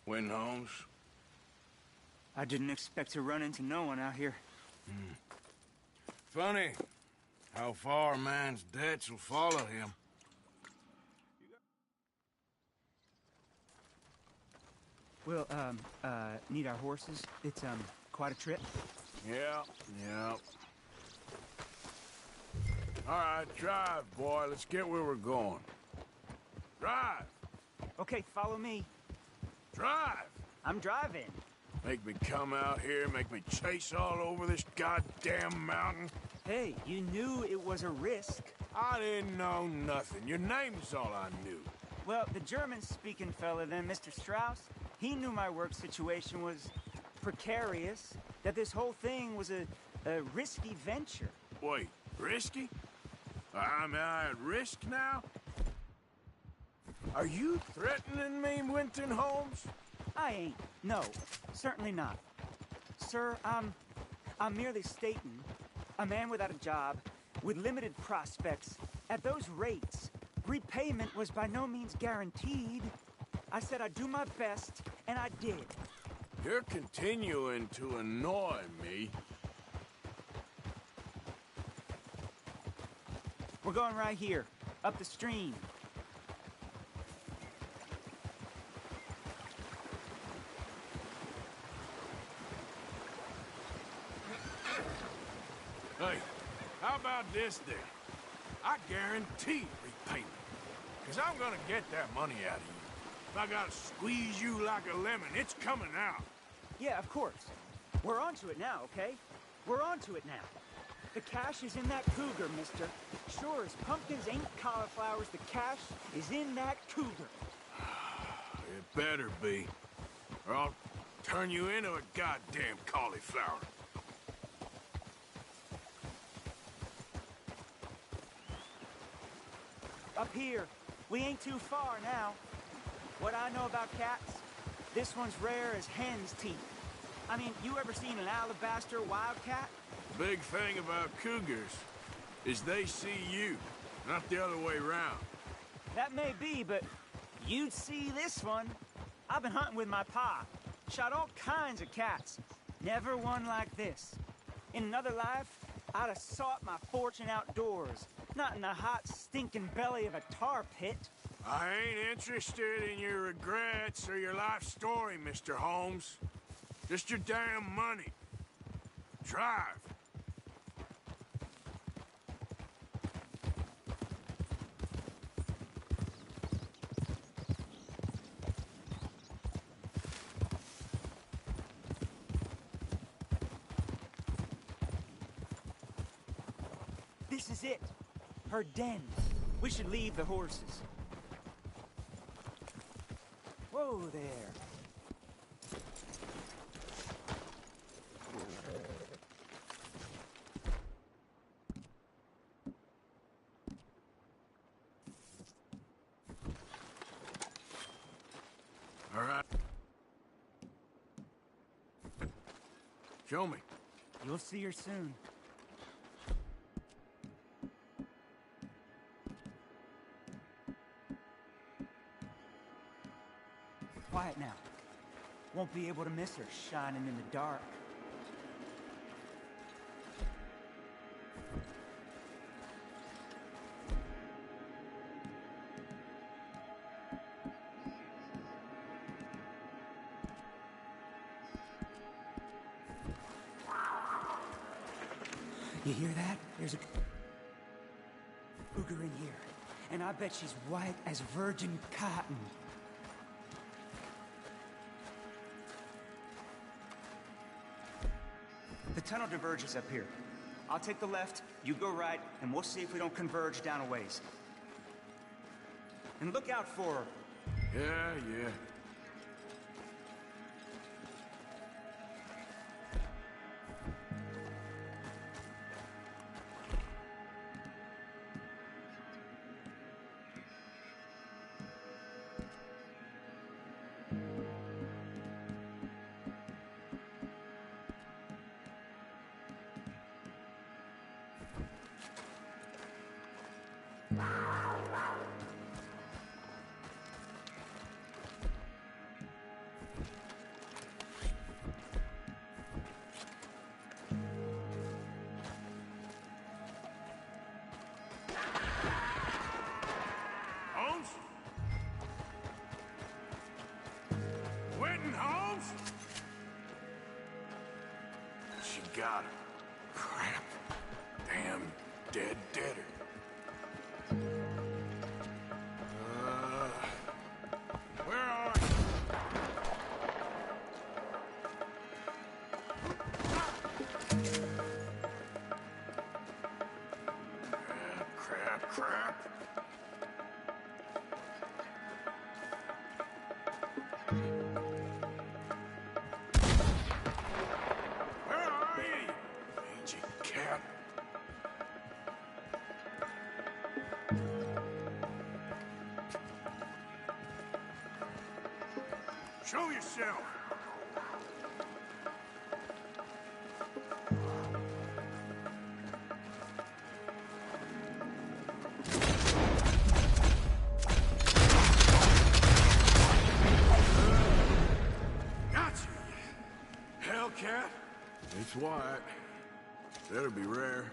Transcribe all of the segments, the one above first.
Win, Holmes? I didn't expect to run into no one out here. Funny how far a man's debts will follow him. We'll, need our horses. It's, quite a trip. Yeah. All right, drive, boy. Let's get where we're going. Drive! Okay, follow me. Drive! I'm driving. Make me come out here, make me chase all over this goddamn mountain. Hey, you knew it was a risk. I didn't know nothing. Your name's all I knew. Well, the German-speaking fella then, Mr. Strauss, he knew my work situation was precarious, that this whole thing was a risky venture. Wait, risky? Am I at risk now? Are you threatening me, Winton Holmes? I ain't. No, certainly not. Sir, I'm merely stating, a man without a job, with limited prospects, at those rates, repayment was by no means guaranteed. I said I'd do my best, and I did. You're continuing to annoy me. We're going right here, up the stream. Hey, how about this then? I guarantee repayment. Because I'm gonna get that money out of you. If I gotta squeeze you like a lemon, it's coming out. Yeah, of course. We're onto it now, okay? We're onto it now. The cash is in that cougar, mister. Sure as pumpkins ain't cauliflowers, the cash is in that cougar. It better be, or I'll turn you into a goddamn cauliflower. Up here. We ain't too far now. What I know about cats, this one's rare as hen's teeth. I mean, you ever seen an alabaster wildcat? The big thing about cougars is they see you, not the other way around. That may be, but you'd see this one. I've been hunting with my pa. Shot all kinds of cats. Never one like this. In another life, I'd have sought my fortune outdoors, not in the hot, stinking belly of a tar pit. I ain't interested in your regrets or your life story, Mr. Holmes. Just your damn money. Drive. This is it. Her den. We should leave the horses. Whoa there. All right. Show me. You'll see her soon. Quiet now. Won't be able to miss her shining in the dark. You hear that? There's a cougar in here, and I bet she's white as virgin cotton. The tunnel diverges up here. I'll take the left, you go right, and we'll see if we don't converge down a ways. And look out for her. Yeah. close. She got him. Crap. Damn dead deader. Where are you? Crap. Where are you, mangy cat? Show yourself. Gotcha. Hellcat. It's white. That'll be rare.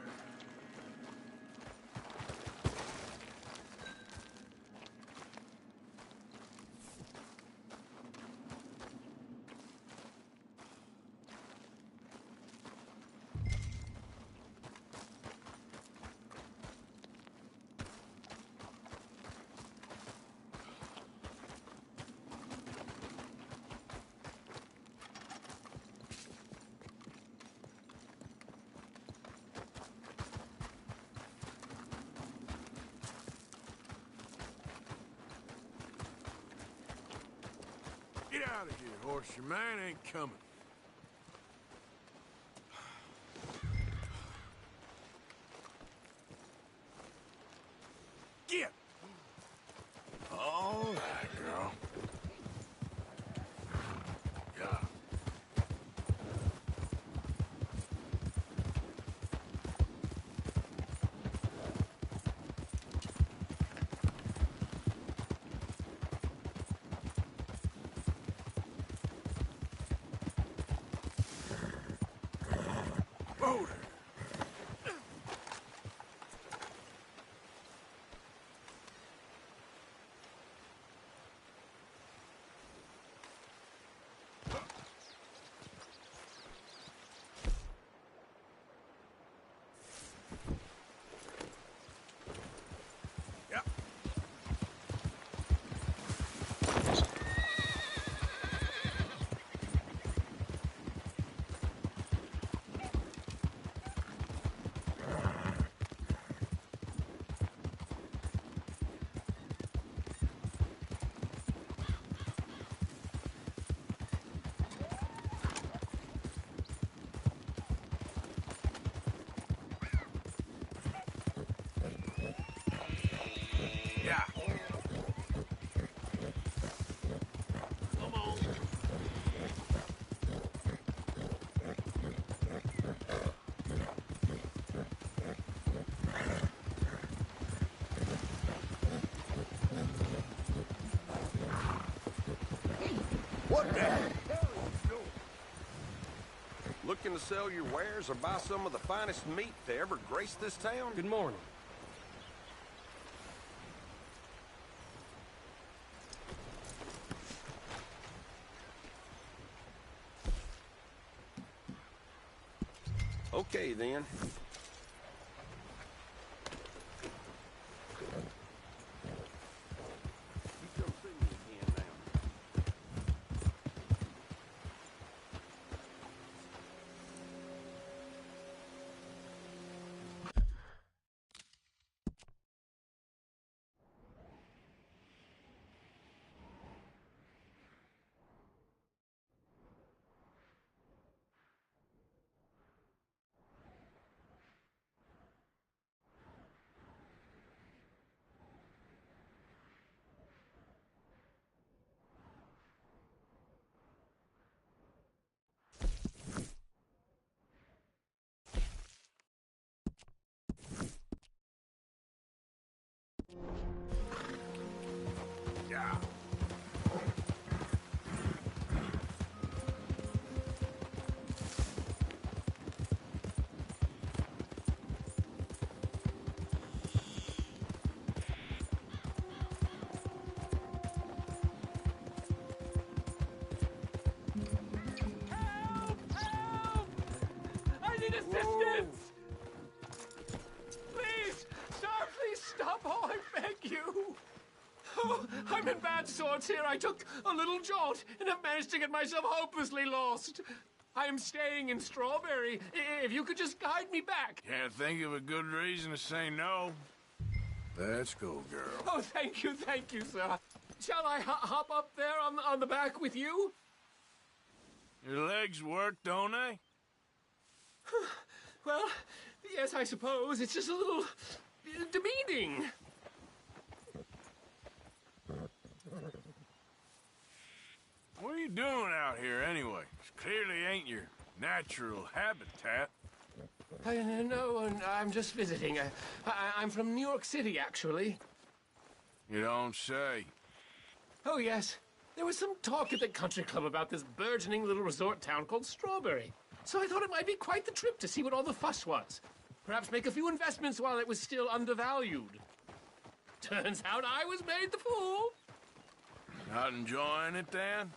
Get out of here, horse. Your man ain't coming. Get! All right, girl. Yeah. Boulder. Yep. Yeah. Come on. What the hell are you doing? Looking to sell your wares or buy some of the finest meat to ever grace this town? Good morning. Okay, then. You come see me again now. Yeah. assistance! Please, sir, please stop. Oh, I beg you. Oh, I'm in bad sorts here. I took a little jolt and have managed to get myself hopelessly lost. I am staying in Strawberry. If you could just guide me back. Can't think of a good reason to say no. Let's go, girl. Oh, thank you, sir. Shall I hop up there on the back with you? Your legs work, don't they? Well, yes, I suppose. It's just a little demeaning. What are you doing out here, anyway? It clearly ain't your natural habitat. No, I'm just visiting. I'm from New York City, actually. You don't say. Oh, yes. There was some talk at the country club about this burgeoning little resort town called Strawberry. So I thought it might be quite the trip to see what all the fuss was. Perhaps make a few investments while it was still undervalued. Turns out I was made the fool. Not enjoying it, then?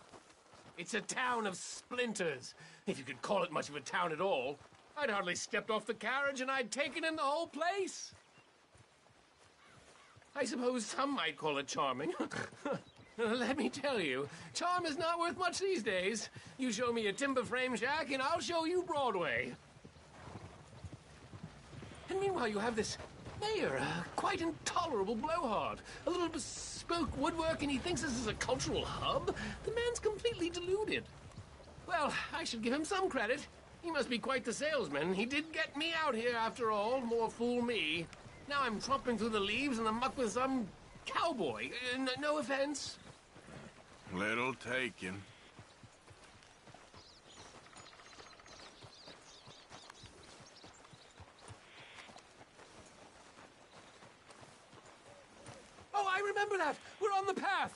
It's a town of splinters, if you could call it much of a town at all. I'd hardly stepped off the carriage and I'd taken in the whole place. I suppose some might call it charming. Let me tell you, charm is not worth much these days. You show me a timber frame shack and I'll show you Broadway. And meanwhile you have this mayor, a quite intolerable blowhard. A little bespoke woodwork and he thinks this is a cultural hub? The man's completely deluded. Well, I should give him some credit. He must be quite the salesman. He did get me out here after all. More fool me. Now I'm tromping through the leaves in the muck with some cowboy. No offense. Little taken. Oh, I remember that. We're on the path.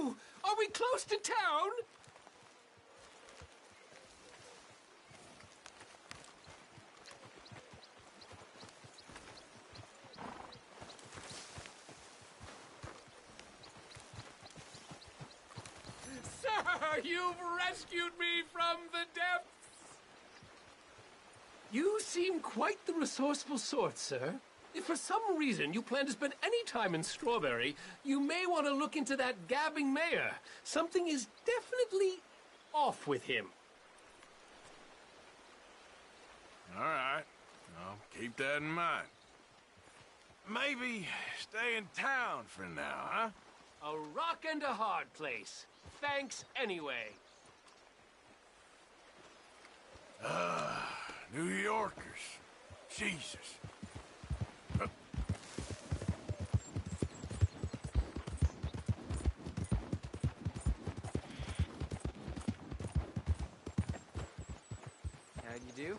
Oh, are we close to town? Sir, you've rescued me from the depths. You seem quite the resourceful sort, sir. If for some reason you plan to spend any time in Strawberry, you may want to look into that gabbing mayor. Something is definitely off with him. All right. I'll keep that in mind. Maybe stay in town for now, huh? A rock and a hard place. Thanks anyway. New Yorkers. Jesus. How'd you do?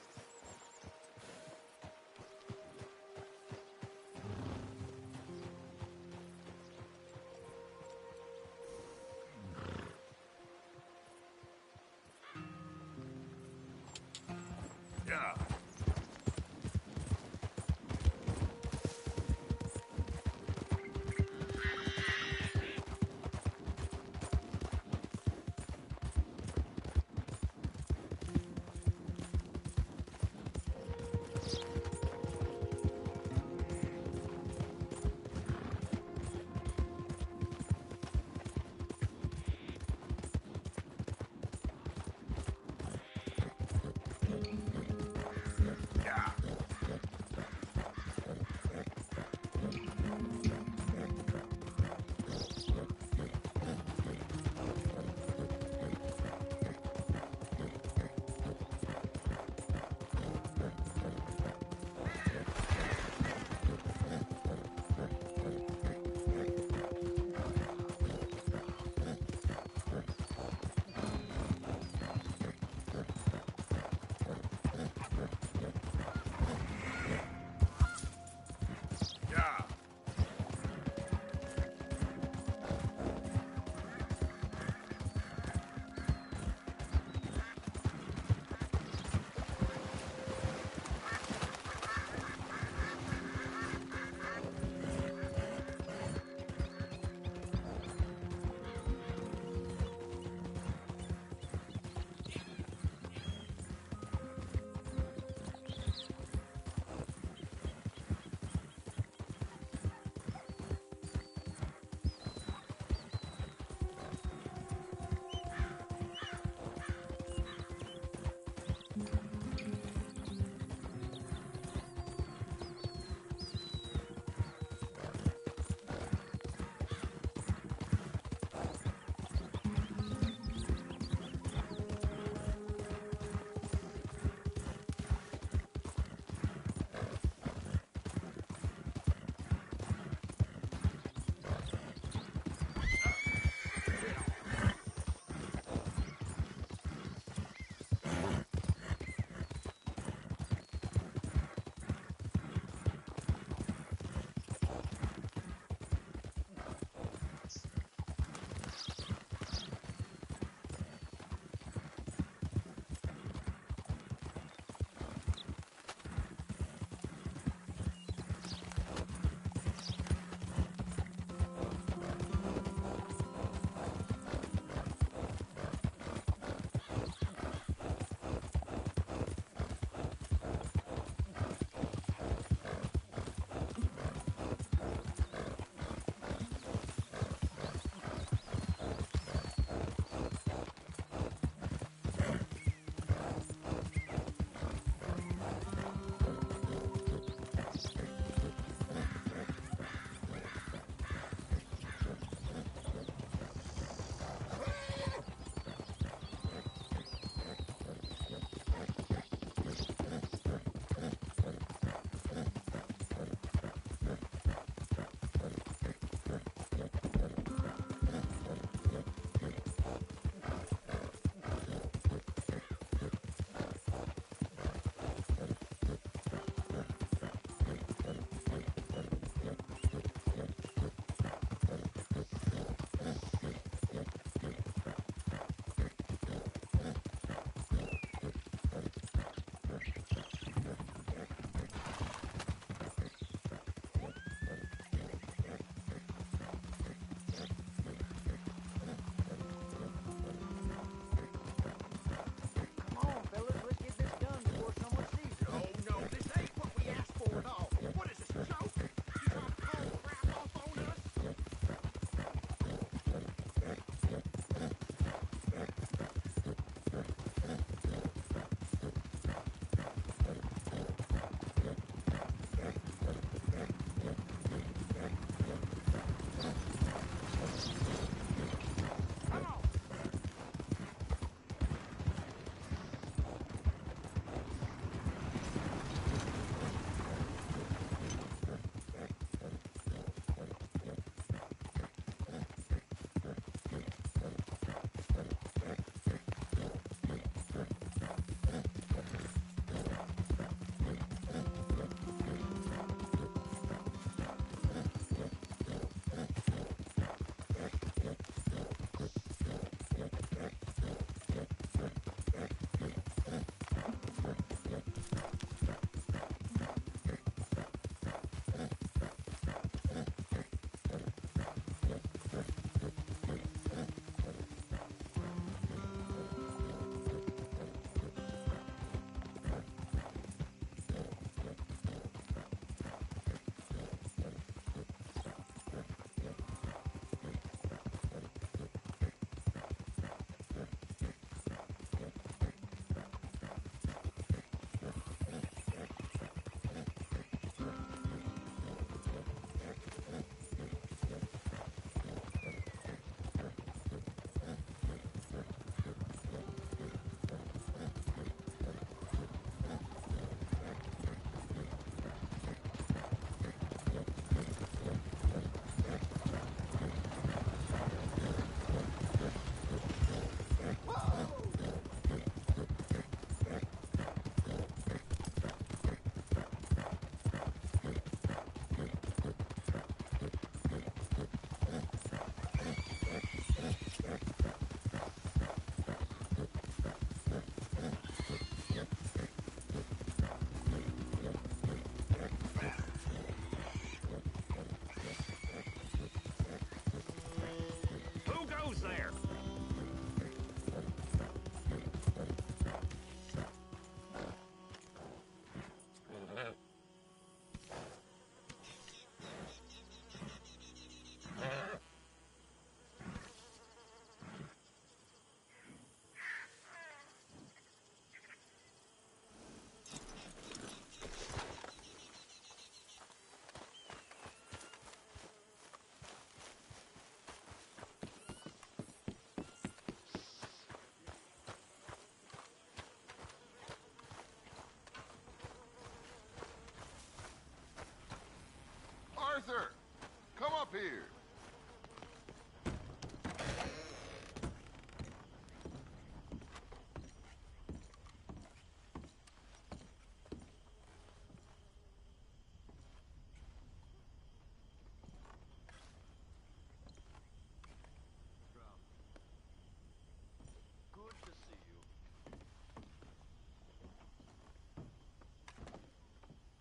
off here. Good to see you.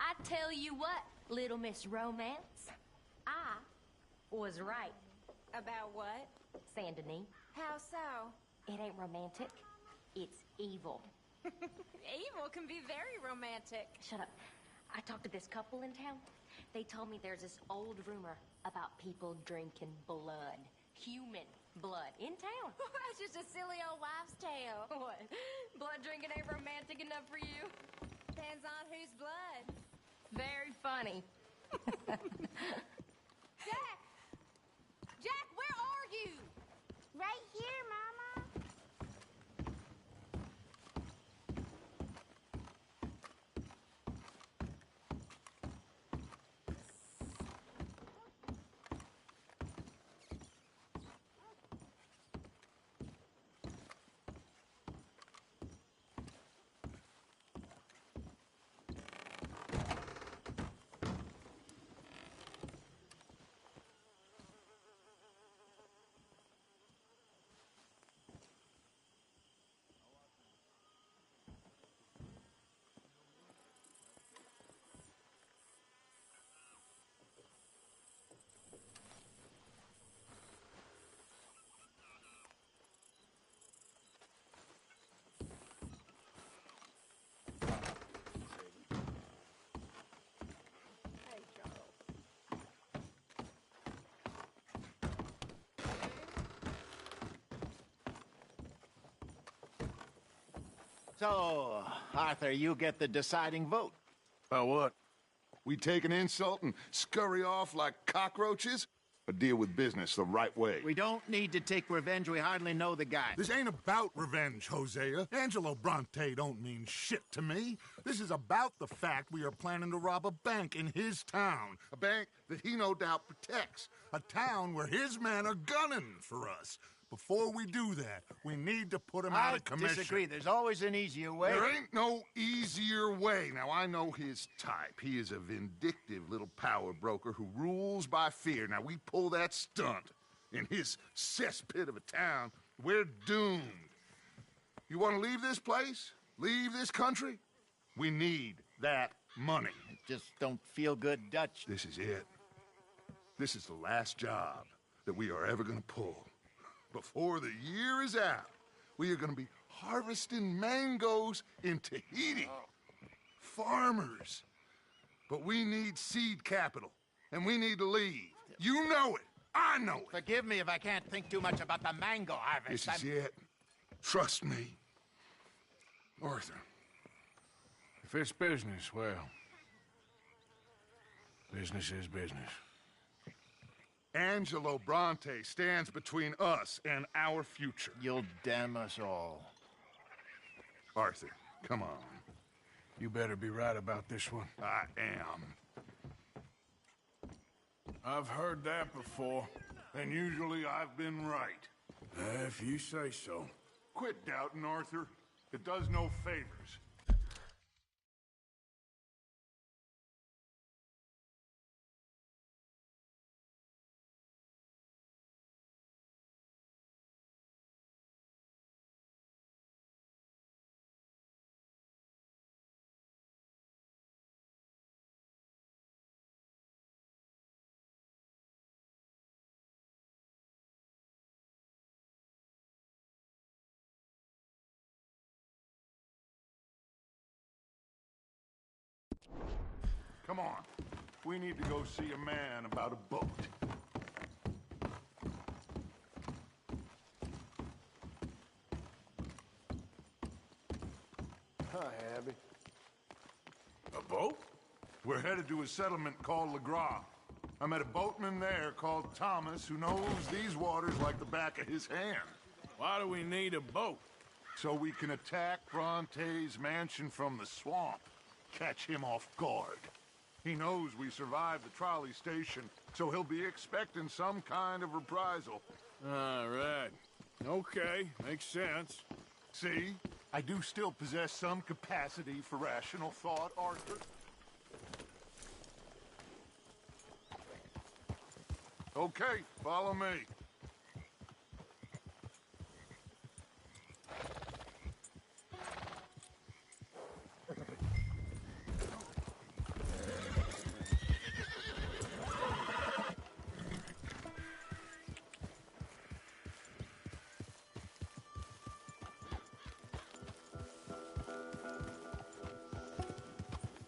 I tell you what, Little Miss Romance, I was right. About what? Saint Denis. How so? It ain't romantic. It's evil. Evil can be very romantic. Shut up. I talked to this couple in town. They told me there's this old rumor about people drinking blood. Human blood. In town. That's just a silly old wives' tale. What? Blood drinking ain't romantic enough for you? Depends on whose blood. Very funny. Jack! Jack, where are you? Right here, Mama. So, Arthur, you get the deciding vote. About what? We take an insult and scurry off like cockroaches? Or deal with business the right way? We don't need to take revenge. We hardly know the guy. This ain't about revenge, Hosea. Angelo Bronte don't mean shit to me. This is about the fact we are planning to rob a bank in his town. A bank that he no doubt protects. A town where his men are gunning for us. Before we do that, we need to put him out of commission. I disagree. There's always an easier way. There ain't no easier way. Now, I know his type. He is a vindictive little power broker who rules by fear. Now, we pull that stunt in his cesspit of a town, we're doomed. You want to leave this place? Leave this country? We need that money. Just don't feel good, Dutch. This is it. This is the last job that we are ever going to pull. Before the year is out, we are going to be harvesting mangoes in Tahiti. Farmers. But we need seed capital, and we need to leave. You know it. I know it. Forgive me if I can't think too much about the mango harvest. This is it. Trust me. Arthur. If it's business, well, business is business. Angelo Bronte stands between us and our future. You'll damn us all. Arthur, come on. You better be right about this one. I am. I've heard that before, and usually I've been right. If you say so. Quit doubting, Arthur. It does no favors. Come on. We need to go see a man about a boat. Hi, Abby. A boat? We're headed to a settlement called LeGras. I met a boatman there called Thomas who knows these waters like the back of his hand. Why do we need a boat? So we can attack Bronte's mansion from the swamp. Catch him off guard. He knows we survived the trolley station so he'll be expecting some kind of reprisal. All right. Okay, makes sense. See? I do still possess some capacity for rational thought, Arthur. Okay, follow me.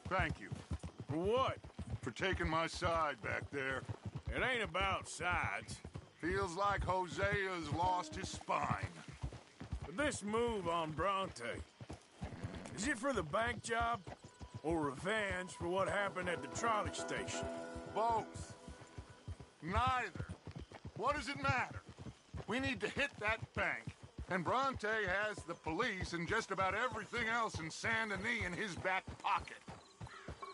Thank you. For what? For taking my side back there. It ain't about sides. Feels like Hosea's lost his spine. But this move on Bronte, is it for the bank job or revenge for what happened at the trolley station? Both. Neither. What does it matter? We need to hit that bank, and Bronte has the police and just about everything else in Saint Denis in his back pocket.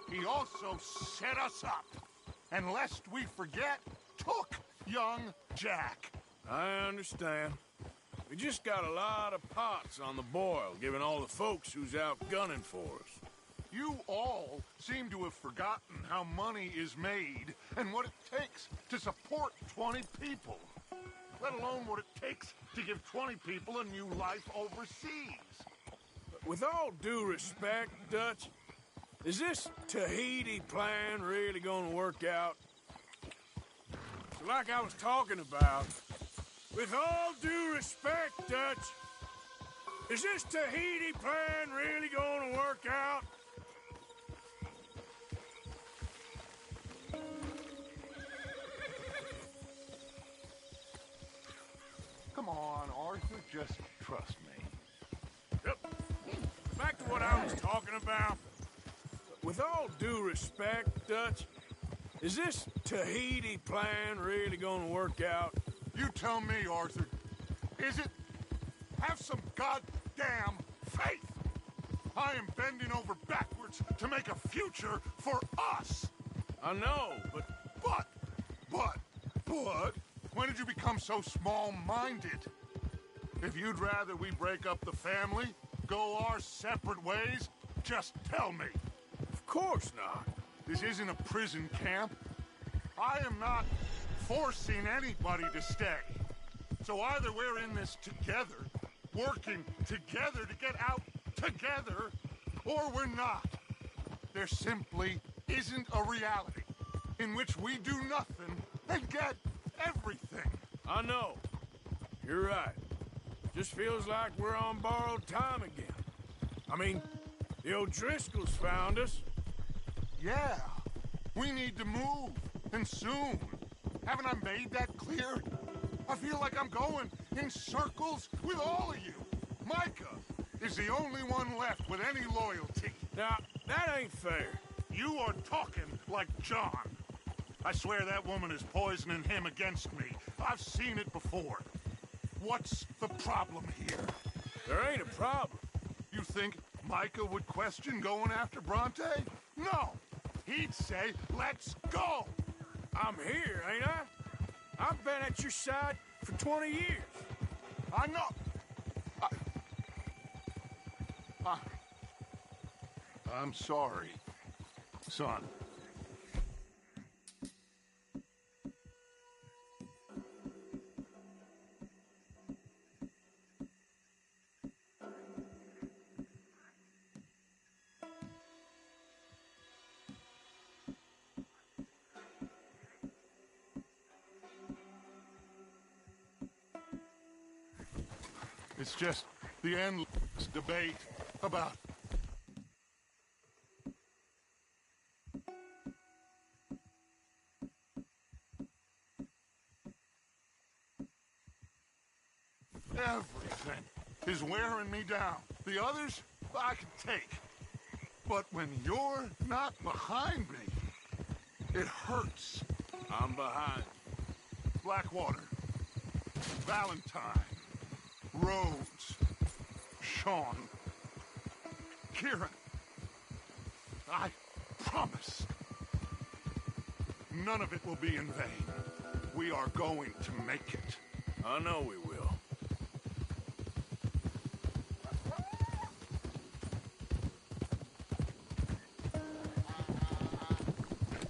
He also set us up, and lest we forget, took young Jack. I understand. We just got a lot of pots on the boil, given all the folks who's out gunning for us. You all seem to have forgotten how money is made and what it takes to support 20 people, let alone what it takes to give 20 people a new life overseas. With all due respect, Dutch, is this Tahiti plan really gonna work out? So like I was talking about, with all due respect, Dutch, is this Tahiti plan really gonna work out? Come on, Arthur, just trust me. Yep. Back to what I was talking about. With all due respect, Dutch, is this Tahiti plan really gonna work out? You tell me, Arthur. Is it? Have some goddamn faith! I am bending over backwards to make a future for us! I know, but... But? When did you become so small-minded? If you'd rather we break up the family, go our separate ways, just tell me. Of course not. This isn't a prison camp. I am not forcing anybody to stay. So either we're in this together, working together to get out together, or we're not. There simply isn't a reality in which we do nothing and get everything. I know. You're right. Just feels like we're on borrowed time again. I mean, the O'Driscolls found us. Yeah. We need to move, and soon. Haven't I made that clear? I feel like I'm going in circles with all of you. Micah is the only one left with any loyalty. Now, that ain't fair. You are talking like John. I swear that woman is poisoning him against me. I've seen it before. What's the problem here? There ain't a problem. You think Micah would question going after Bronte? No. He'd say, let's go. I'm here, ain't I? I've been at your side for 20 years. I know. I'm sorry, son. It's just the endless debate about... everything is wearing me down. The others, I can take. But when you're not behind me, it hurts. I'm behind. Blackwater, Valentine, Rhodes, Sean, Kieran. I promised. none of it will be in vain. We are going to make it. I know we will.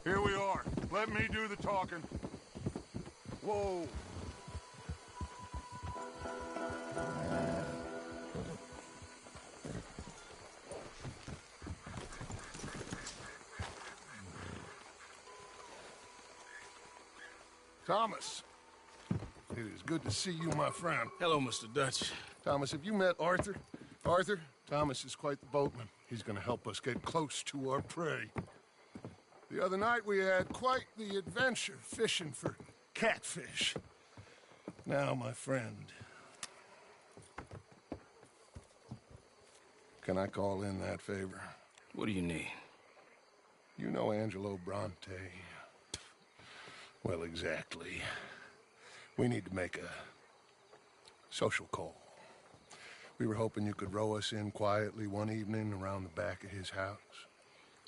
Here we are. Let me do the talking. Whoa. Thomas, it is good to see you, my friend. Hello, Mr. Dutch. Thomas, have you met Arthur? Arthur, Thomas is quite the boatman. He's gonna help us get close to our prey. The other night we had quite the adventure fishing for catfish. Now, my friend, can I call in that favor? What do you need? You know Angelo Bronte. Well, exactly. We need to make a social call. We were hoping you could row us in quietly one evening around the back of his house.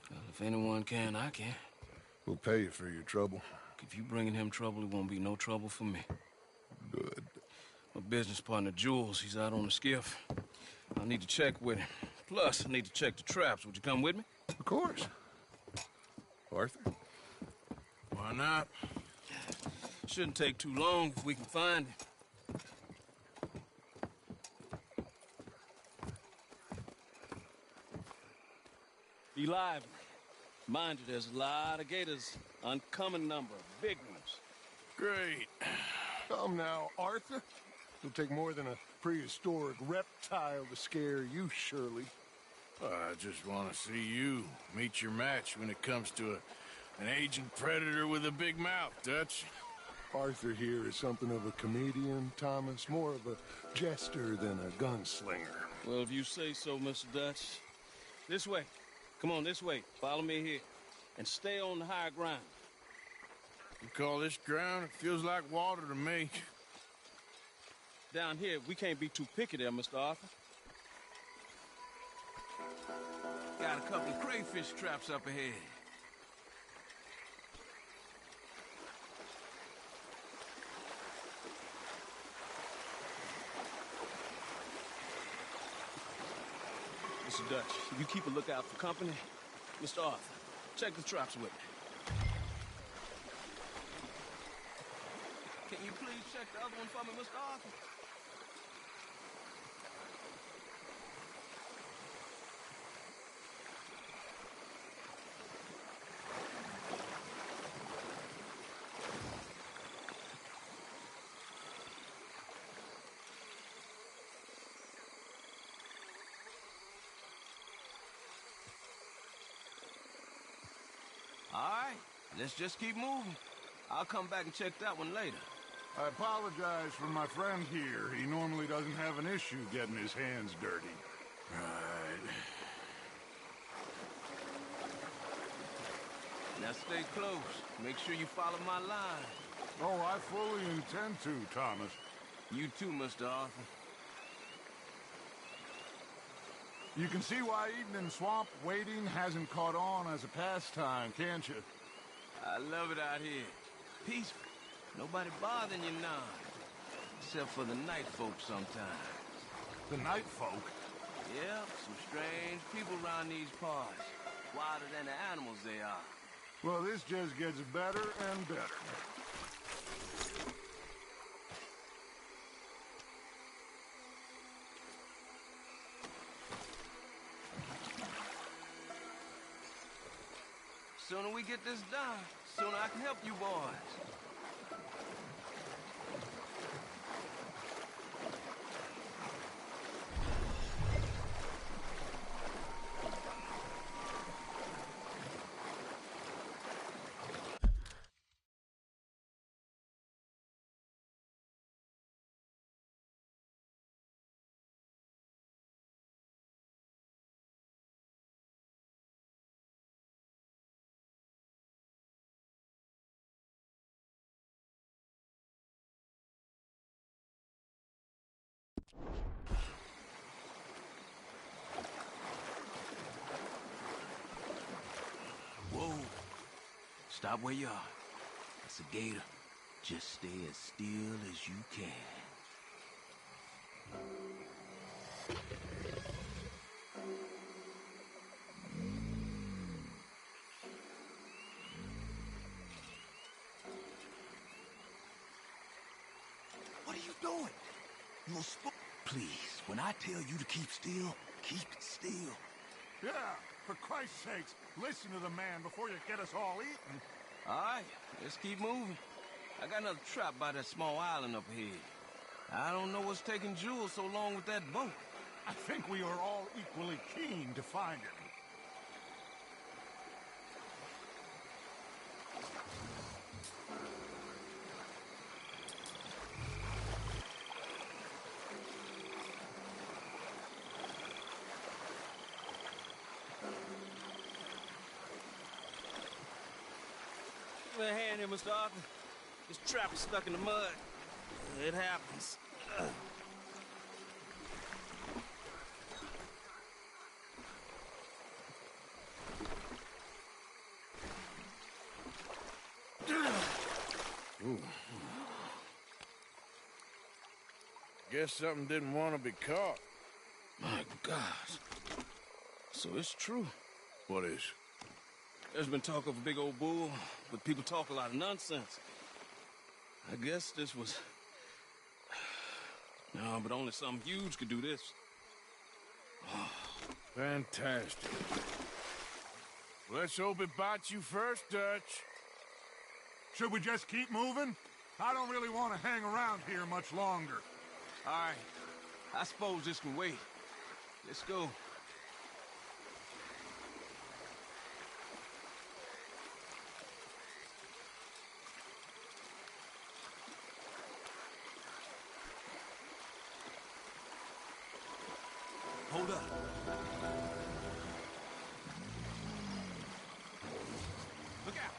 Well, if anyone can, I can. We'll pay you for your trouble. If you bringing him trouble, it won't be no trouble for me. Good. My business partner, Jules, he's out on the skiff. I need to check with him. Plus, I need to check the traps. Would you come with me? Of course. Arthur? Why not? Shouldn't take too long if we can find him. Be lively. Mind you, there's a lot of gators. Uncommon number. Big ones. Great. Come now, Arthur. It'll take more than a prehistoric reptile to scare you, surely. I just want to see you meet your match when it comes to an aging predator with a big mouth, Dutch. Arthur here is something of a comedian, Thomas. More of a jester than a gunslinger. Well, if you say so, Mr. Dutch. This way. Come on, this way. Follow me here. And stay on the higher ground. You call this ground? It feels like water to me. Down here, we can't be too picky there, Mr. Arthur. Got a couple of crayfish traps up ahead. Mr. Dutch, you keep a lookout for company. Mr. Arthur, check the traps with me. Can you please check the other one for me, Mr. Arthur? All right, let's just keep moving. I'll come back and check that one later. I apologize for my friend here. He normally doesn't have an issue getting his hands dirty. Right. Now stay close. Make sure you follow my line. Oh, I fully intend to, Thomas. You too, Mr. Arthur. You can see why eating in swamp wading hasn't caught on as a pastime, can't you? I love it out here. Peaceful. Nobody bothering you now. Except for the night folk sometimes. The night folk? Yeah, some strange people around these parts. Wilder than the animals they are. Well, this just gets better and better. Sooner we get this done, sooner I can help you boys. Whoa. Stop where you are. investigator. Just stay as still as you can. What are you doing? You Please, when I tell you to keep still, keep it still. Yeah, for Christ's sakes, listen to the man before you get us all eaten. All right, let's keep moving. I got another trap by that small island up ahead. I don't know what's taking Jules so long with that boat. I think we are all equally keen to find it. Give me a hand here, Mr. Arthur. This trap is stuck in the mud. It happens. Guess something didn't want to be caught. My God. So it's true. What is? There's been talk of a big old bull, but people talk a lot of nonsense. I guess this was... No, but only something huge could do this. Fantastic. Let's hope it bites you first, Dutch. Should we just keep moving? I don't really want to hang around here much longer. All right. I suppose this can wait. Let's go. Hold up. Look out.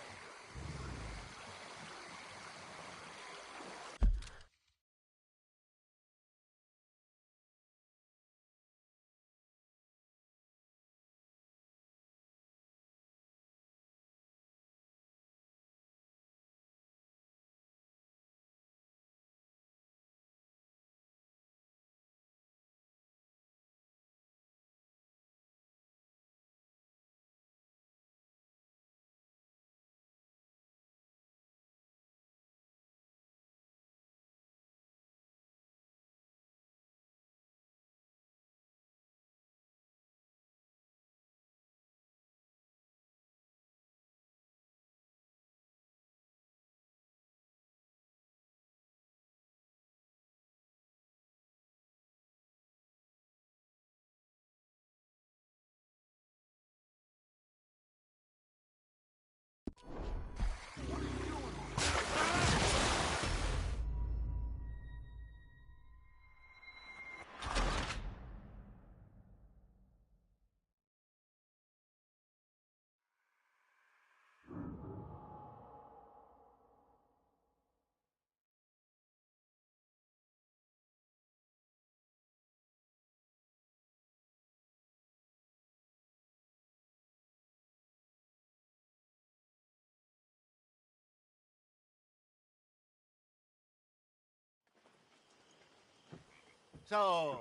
So,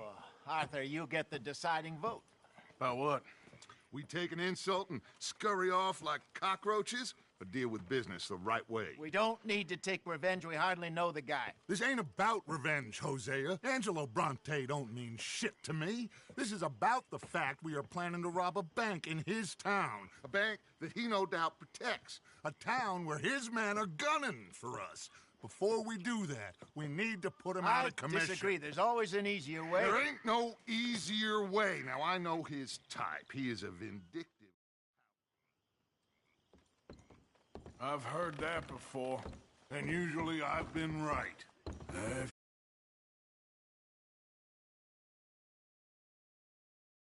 Arthur, you get the deciding vote. About what? We take an insult and scurry off like cockroaches, or deal with business the right way? We don't need to take revenge. We hardly know the guy. This ain't about revenge, Hosea. Angelo Bronte don't mean shit to me. This is about the fact we are planning to rob a bank in his town. A bank that he no doubt protects. A town where his men are gunning for us. Before we do that, we need to put him out of commission. I disagree. There's always an easier way. There ain't no easier way. Now, I know his type. He is a vindictive... I've heard that before. And usually I've been right.